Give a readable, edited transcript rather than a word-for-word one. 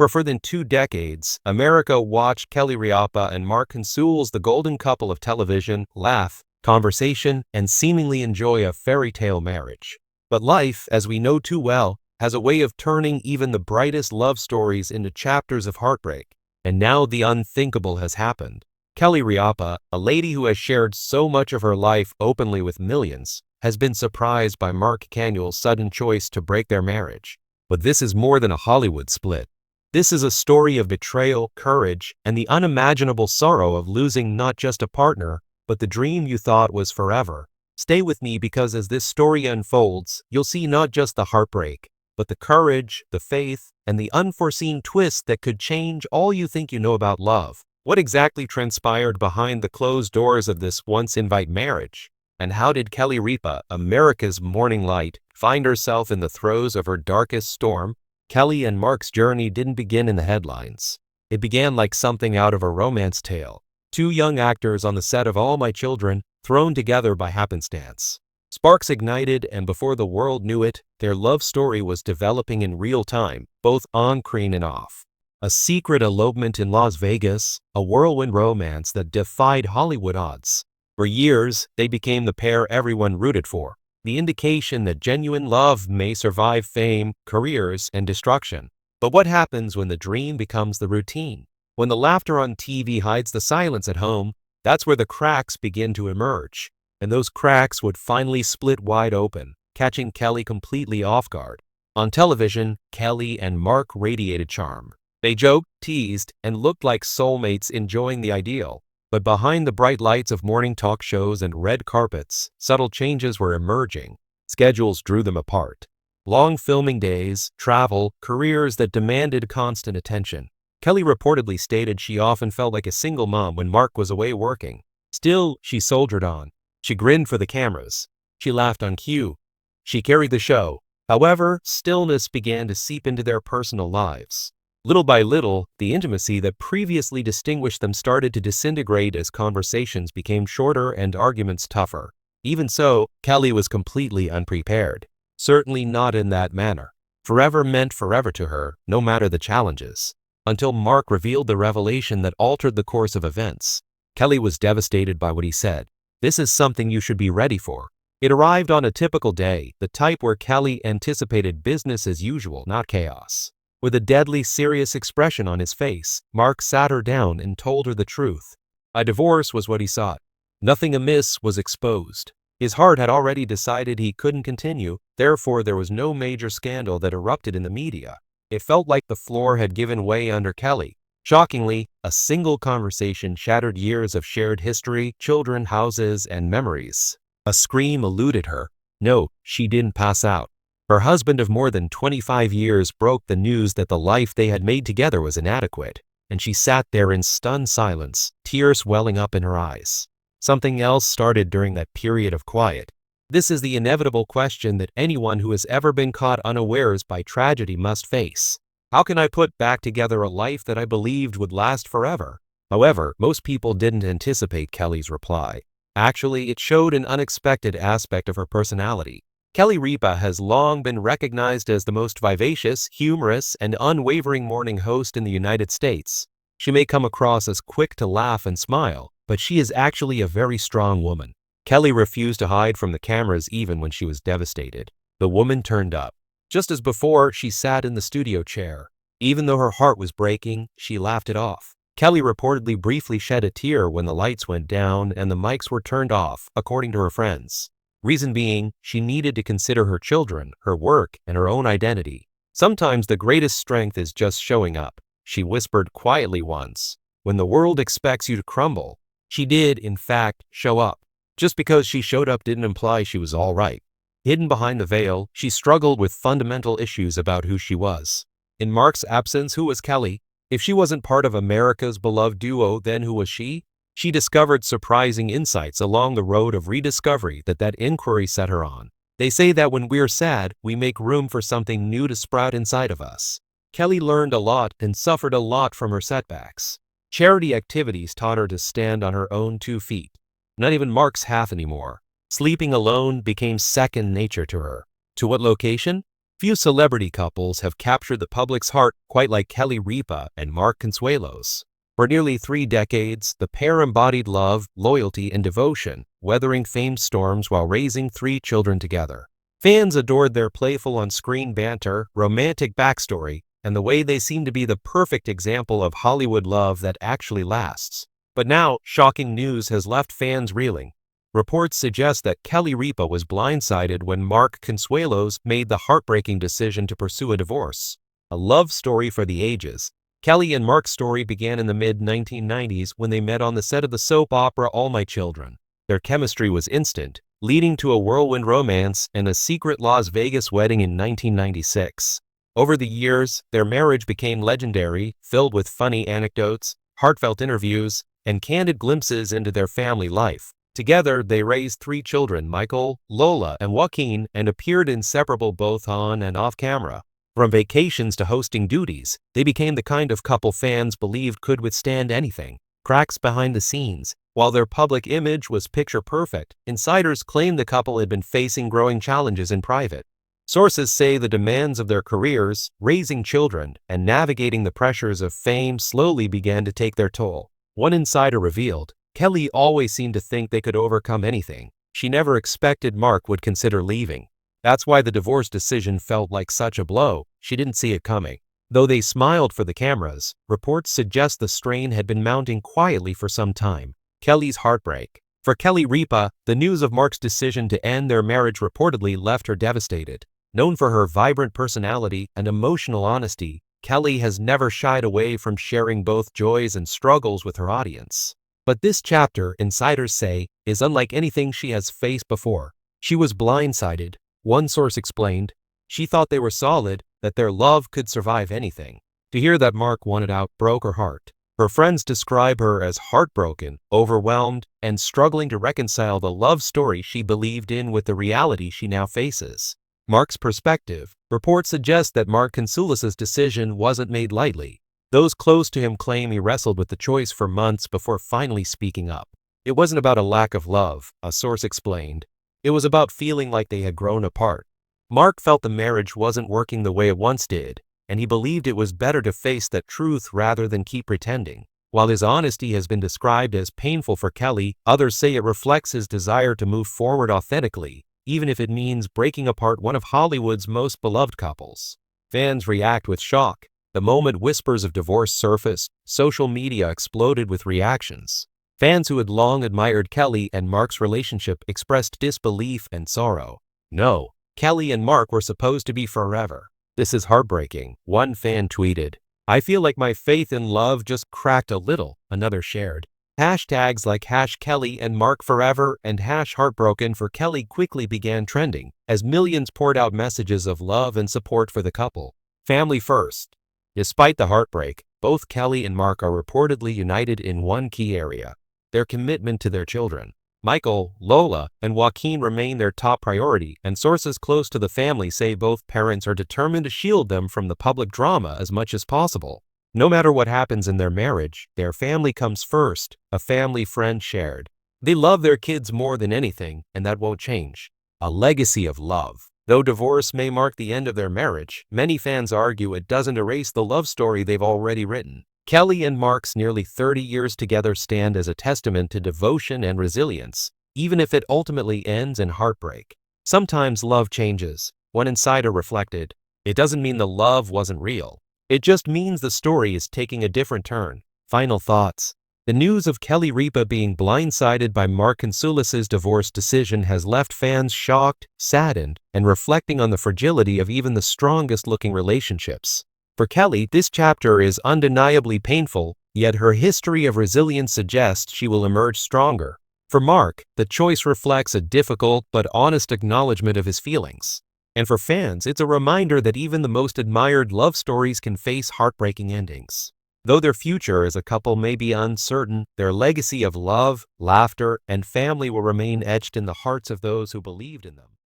For more than 2 decades, America watched Kelly Ripa and Mark Consuelos, the golden couple of television, laugh, conversation, and seemingly enjoy a fairy tale marriage. But life, as we know too well, has a way of turning even the brightest love stories into chapters of heartbreak. And now the unthinkable has happened. Kelly Ripa, a lady who has shared so much of her life openly with millions, has been surprised by Mark Consuelos' sudden choice to break their marriage. But this is more than a Hollywood split. This is a story of betrayal, courage, and the unimaginable sorrow of losing not just a partner, but the dream you thought was forever. Stay with me, because as this story unfolds, you'll see not just the heartbreak, but the courage, the faith, and the unforeseen twist that could change all you think you know about love. What exactly transpired behind the closed doors of this once-invite marriage? And how did Kelly Ripa, America's morning light, find herself in the throes of her darkest storm? Kelly and Mark's journey didn't begin in the headlines. It began like something out of a romance tale. Two young actors on the set of All My Children, thrown together by happenstance. Sparks ignited, and before the world knew it, their love story was developing in real time, both on-screen and off. A secret elopement in Las Vegas, a whirlwind romance that defied Hollywood odds. For years, they became the pair everyone rooted for, the indication that genuine love may survive fame, careers, and destruction. But what happens when the dream becomes the routine? When the laughter on TV hides the silence at home, that's where the cracks begin to emerge. And those cracks would finally split wide open, catching Kelly completely off guard. On television, Kelly and Mark radiated charm. They joked, teased, and looked like soulmates enjoying the ideal. But behind the bright lights of morning talk shows and red carpets, subtle changes were emerging. Schedules drew them apart. Long filming days, travel, careers that demanded constant attention. Kelly reportedly stated she often felt like a single mom when Mark was away working. Still, she soldiered on. She grinned for the cameras. She laughed on cue. She carried the show. However, stillness began to seep into their personal lives. Little by little, the intimacy that previously distinguished them started to disintegrate as conversations became shorter and arguments tougher. Even so, Kelly was completely unprepared. Certainly not in that manner. Forever meant forever to her, no matter the challenges. Until Mark revealed the revelation that altered the course of events. Kelly was devastated by what he said. "This is something you should be ready for." It arrived on a typical day, the type where Kelly anticipated business as usual, not chaos. With a deadly serious expression on his face, Mark sat her down and told her the truth. A divorce was what he sought. Nothing amiss was exposed. His heart had already decided he couldn't continue, therefore there was no major scandal that erupted in the media. It felt like the floor had given way under Kelly. Shockingly, a single conversation shattered years of shared history, children, houses, and memories. A scream eluded her. No, she didn't pass out. Her husband of more than 25 years broke the news that the life they had made together was inadequate, and she sat there in stunned silence, tears welling up in her eyes. Something else started during that period of quiet. This is the inevitable question that anyone who has ever been caught unawares by tragedy must face. How can I put back together a life that I believed would last forever? However, most people didn't anticipate Kelly's reply. Actually, it showed an unexpected aspect of her personality. Kelly Ripa has long been recognized as the most vivacious, humorous, and unwavering morning host in the United States. She may come across as quick to laugh and smile, but she is actually a very strong woman. Kelly refused to hide from the cameras even when she was devastated. The woman turned up. Just as before, she sat in the studio chair. Even though her heart was breaking, she laughed it off. Kelly reportedly briefly shed a tear when the lights went down and the mics were turned off, according to her friends. Reason being, she needed to consider her children, her work, and her own identity. Sometimes the greatest strength is just showing up, she whispered quietly once. When the world expects you to crumble, she did, in fact, show up. Just because she showed up didn't imply she was all right. Hidden behind the veil, she struggled with fundamental issues about who she was. In Mark's absence, who was Kelly? If she wasn't part of America's beloved duo, then who was she? She discovered surprising insights along the road of rediscovery that inquiry set her on. They say that when we're sad, we make room for something new to sprout inside of us. Kelly learned a lot and suffered a lot from her setbacks. Charity activities taught her to stand on her own 2 feet. Not even Mark's half anymore. Sleeping alone became second nature to her. To what location? Few celebrity couples have captured the public's heart quite like Kelly Ripa and Mark Consuelos. For nearly 3 decades, the pair embodied love, loyalty, and devotion, weathering famed storms while raising 3 children together. Fans adored their playful on-screen banter, romantic backstory, and the way they seemed to be the perfect example of Hollywood love that actually lasts. But now, shocking news has left fans reeling. Reports suggest that Kelly Ripa was blindsided when Mark Consuelos made the heartbreaking decision to pursue a divorce. A love story for the ages. Kelly and Mark's story began in the mid-1990s when they met on the set of the soap opera All My Children. Their chemistry was instant, leading to a whirlwind romance and a secret Las Vegas wedding in 1996. Over the years, their marriage became legendary, filled with funny anecdotes, heartfelt interviews, and candid glimpses into their family life. Together, they raised 3 children, Michael, Lola, and Joaquin, and appeared inseparable both on and off camera. From vacations to hosting duties, they became the kind of couple fans believed could withstand anything. Cracks behind the scenes. While their public image was picture perfect, insiders claimed the couple had been facing growing challenges in private. Sources say the demands of their careers, raising children, and navigating the pressures of fame slowly began to take their toll. One insider revealed, Kelly always seemed to think they could overcome anything. She never expected Mark would consider leaving. That's why the divorce decision felt like such a blow. She didn't see it coming. Though they smiled for the cameras, reports suggest the strain had been mounting quietly for some time. Kelly's heartbreak. For Kelly Ripa, the news of Mark's decision to end their marriage reportedly left her devastated. Known for her vibrant personality and emotional honesty, Kelly has never shied away from sharing both joys and struggles with her audience. But this chapter, insiders say, is unlike anything she has faced before. She was blindsided. One source explained, she thought they were solid, that their love could survive anything. To hear that Mark wanted out broke her heart. Her friends describe her as heartbroken, overwhelmed, and struggling to reconcile the love story she believed in with the reality she now faces. Mark's perspective. Reports suggest that Mark Consuelos' decision wasn't made lightly. Those close to him claim he wrestled with the choice for months before finally speaking up. It wasn't about a lack of love, a source explained. It was about feeling like they had grown apart. Mark felt the marriage wasn't working the way it once did, and he believed it was better to face that truth rather than keep pretending. While his honesty has been described as painful for Kelly, others say it reflects his desire to move forward authentically, even if it means breaking apart one of Hollywood's most beloved couples. Fans react with shock. The moment whispers of divorce surfaced, social media exploded with reactions. Fans who had long admired Kelly and Mark's relationship expressed disbelief and sorrow. No, Kelly and Mark were supposed to be forever. This is heartbreaking, one fan tweeted. I feel like my faith in love just cracked a little, another shared. Hashtags like #Kelly and Mark forever and #heartbroken for Kelly quickly began trending, as millions poured out messages of love and support for the couple. Family first. Despite the heartbreak, both Kelly and Mark are reportedly united in one key area: their commitment to their children. Michael, Lola, and Joaquin remain their top priority, and sources close to the family say both parents are determined to shield them from the public drama as much as possible. No matter what happens in their marriage, their family comes first, a family friend shared. They love their kids more than anything, and that won't change. A legacy of love. Though divorce may mark the end of their marriage, many fans argue it doesn't erase the love story they've already written. Kelly and Mark's nearly 30 years together stand as a testament to devotion and resilience, even if it ultimately ends in heartbreak. Sometimes love changes. One insider reflected, it doesn't mean the love wasn't real. It just means the story is taking a different turn. Final thoughts. The news of Kelly Ripa being blindsided by Mark Consuelos' divorce decision has left fans shocked, saddened, and reflecting on the fragility of even the strongest-looking relationships. For Kelly, this chapter is undeniably painful, yet her history of resilience suggests she will emerge stronger. For Mark, the choice reflects a difficult but honest acknowledgement of his feelings. And for fans, it's a reminder that even the most admired love stories can face heartbreaking endings. Though their future as a couple may be uncertain, their legacy of love, laughter, and family will remain etched in the hearts of those who believed in them.